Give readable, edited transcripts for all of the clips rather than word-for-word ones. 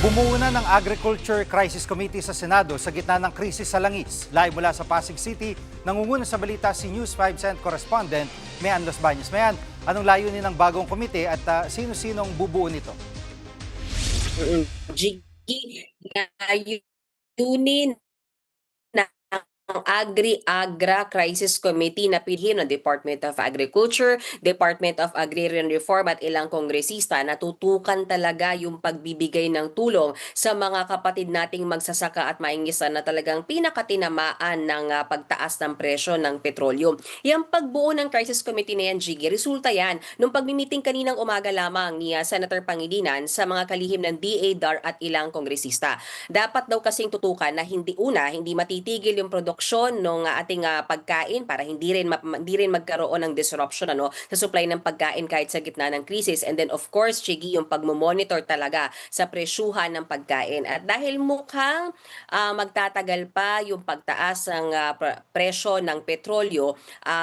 Bumuo na ng Agriculture Crisis Committee sa Senado sa gitna ng krisis sa langis. Live mula sa Pasig City, nangunguna sa balita si News 5 Cent correspondent Mean Los Baños. Mean, anong layunin ng bagong komite at sino-sinong bubuo nito? Jiggy, layunin ng Agri-Agra Crisis Committee na pinhim ng Department of Agriculture, Department of Agrarian Reform at ilang kongresista na tutukan talaga yung pagbibigay ng tulong sa mga kapatid nating magsasaka at maingisan na talagang pinakatinamaan ng pagtaas ng presyo ng petrolyo. Yung pagbuo ng Crisis Committee na yan, Jiggy, resulta yan nung pagmimiting kaninang umaga lamang ni Senator Pangilinan sa mga kalihim ng DA, DAR at ilang kongresista. Dapat daw kasing tutukan na hindi matitigil yung produksyon ng ating pagkain para hindi rin magkaroon ng disruption sa supply ng pagkain kahit sa gitna ng krisis. And then of course, Chigi, yung pagmo-monitor talaga sa presyuhan ng pagkain. At dahil mukhang magtatagal pa yung pagtaas ng presyo ng petrolyo,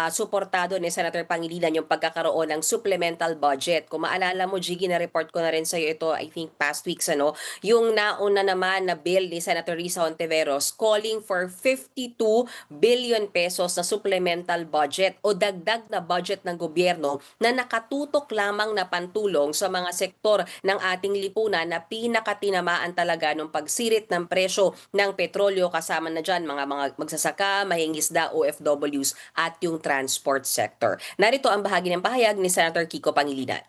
suportado ni Senator Pangilinan yung pagkakaroon ng supplemental budget. Kung maalala mo, Jiggy, na-report ko na rin sa'yo ito, I think past weeks, yung nauna naman na bill ni Senator Risa Hontiveros calling for 52 billion pesos na supplemental budget o dagdag na budget ng gobyerno na nakatutok lamang na pantulong sa mga sektor ng ating lipunan na pinakatinamaan talaga ng pagsirit ng presyo ng petrolyo, kasama na dyan mga magsasaka, mahingisda, OFWs at yung transport sector. Narito ang bahagi ng pahayag ni Senator Kiko Pangilinan.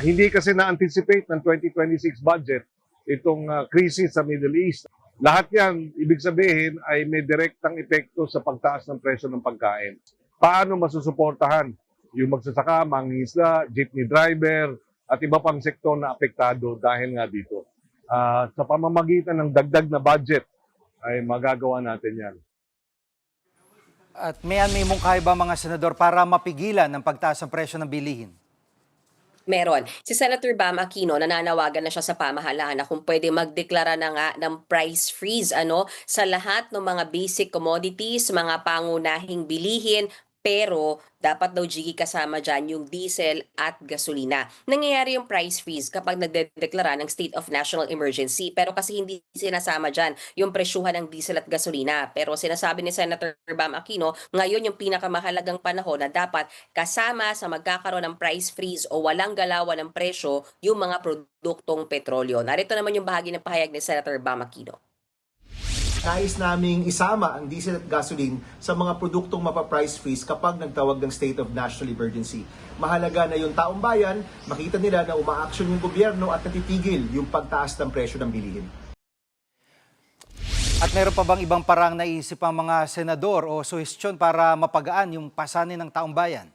Hindi kasi na-anticipate ng 2026 budget itong krisis sa Middle East. Lahat yan, ibig sabihin, ay may direktang epekto sa pagtaas ng presyo ng pagkain. Paano masusuportahan yung magsasaka, mangingisda, jeepney driver, at iba pang sektor na apektado dahil nga dito. Sa pamamagitan ng dagdag na budget, ay magagawa natin yan. At may mungkahi ba mga senador para mapigilan ng pagtaas ng presyo ng bilihin? Meron. Si Senator Bam Aquino, nananawagan na siya sa pamahalaan na kung pwede magdeklara na nga ng price freeze sa lahat ng mga basic commodities, mga pangunahing bilihin, pero dapat daw, Jiggy, kasama dyan yung diesel at gasolina. Nangyayari yung price freeze kapag nagdedeklara ng state of national emergency. Pero kasi hindi sinasama dyan yung presyuhan ng diesel at gasolina. Pero sinasabi ni Senator Bam Aquino, ngayon yung pinakamahalagang panahon na dapat kasama sa magkakaroon ng price freeze o walang galawan ng presyo yung mga produktong petrolyo. Narito naman yung bahagi ng pahayag ni Senator Bam Aquino. Nais naming isama ang diesel at gasoline sa mga produktong mapaprice freeze kapag nagtawag ng state of national emergency. Mahalaga na yung taong bayan, makita nila na umaaksyon yung gobyerno at natitigil yung pagtaas ng presyo ng bilihin. At meron pa bang ibang parang naisip ang mga senador o suhestyon para mapagaan yung pasanin ng taong bayan?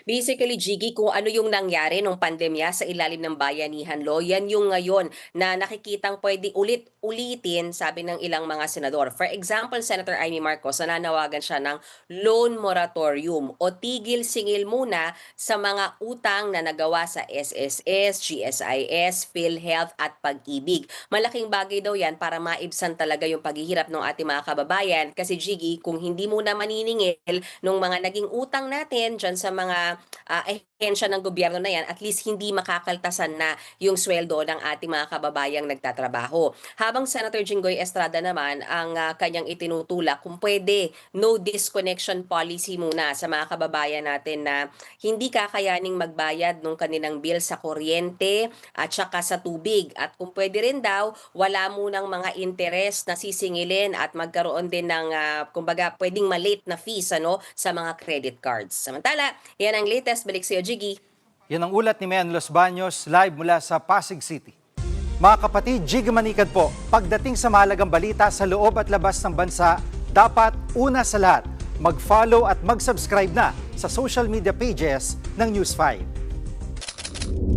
Basically, Jiggy, kung ano yung nangyari nung pandemya sa ilalim ng bayanihan law, yan yung ngayon na nakikitang pwede ulitin, sabi ng ilang mga senador. For example, Senator Amy Marcos, nananawagan siya ng loan moratorium o tigil-singil muna sa mga utang na nagawa sa SSS, GSIS, PhilHealth at Pag-ibig. Malaking bagay daw yan para maibsan talaga yung paghihirap ng ating mga kababayan. Kasi, Jiggy, kung hindi muna maniningil nung mga naging utang natin dyan sa mga ahensya ng gobyerno na yan, at least hindi makakaltasan na yung sweldo ng ating mga kababayang nagtatrabaho. Habang Senator Jinggoy Estrada naman, ang kanyang itinutulak, kung pwede, no disconnection policy muna sa mga kababayan natin na hindi kakayaning magbayad ng kanilang bill sa kuryente at saka sa tubig. At kung pwede rin daw, wala munang mga interest na sisingilin at magkaroon din ng, kumbaga, pwedeng malate na fees sa mga credit cards. Samantala, yan ang latest. Balik sa iyo, Jiggy. Yan ang ulat ni Mean Los Baños, live mula sa Pasig City. Mga kapatid, Jiggy Manikad po, pagdating sa mahalagang balita sa loob at labas ng bansa, dapat una sa lahat, mag-follow at mag-subscribe na sa social media pages ng News 5.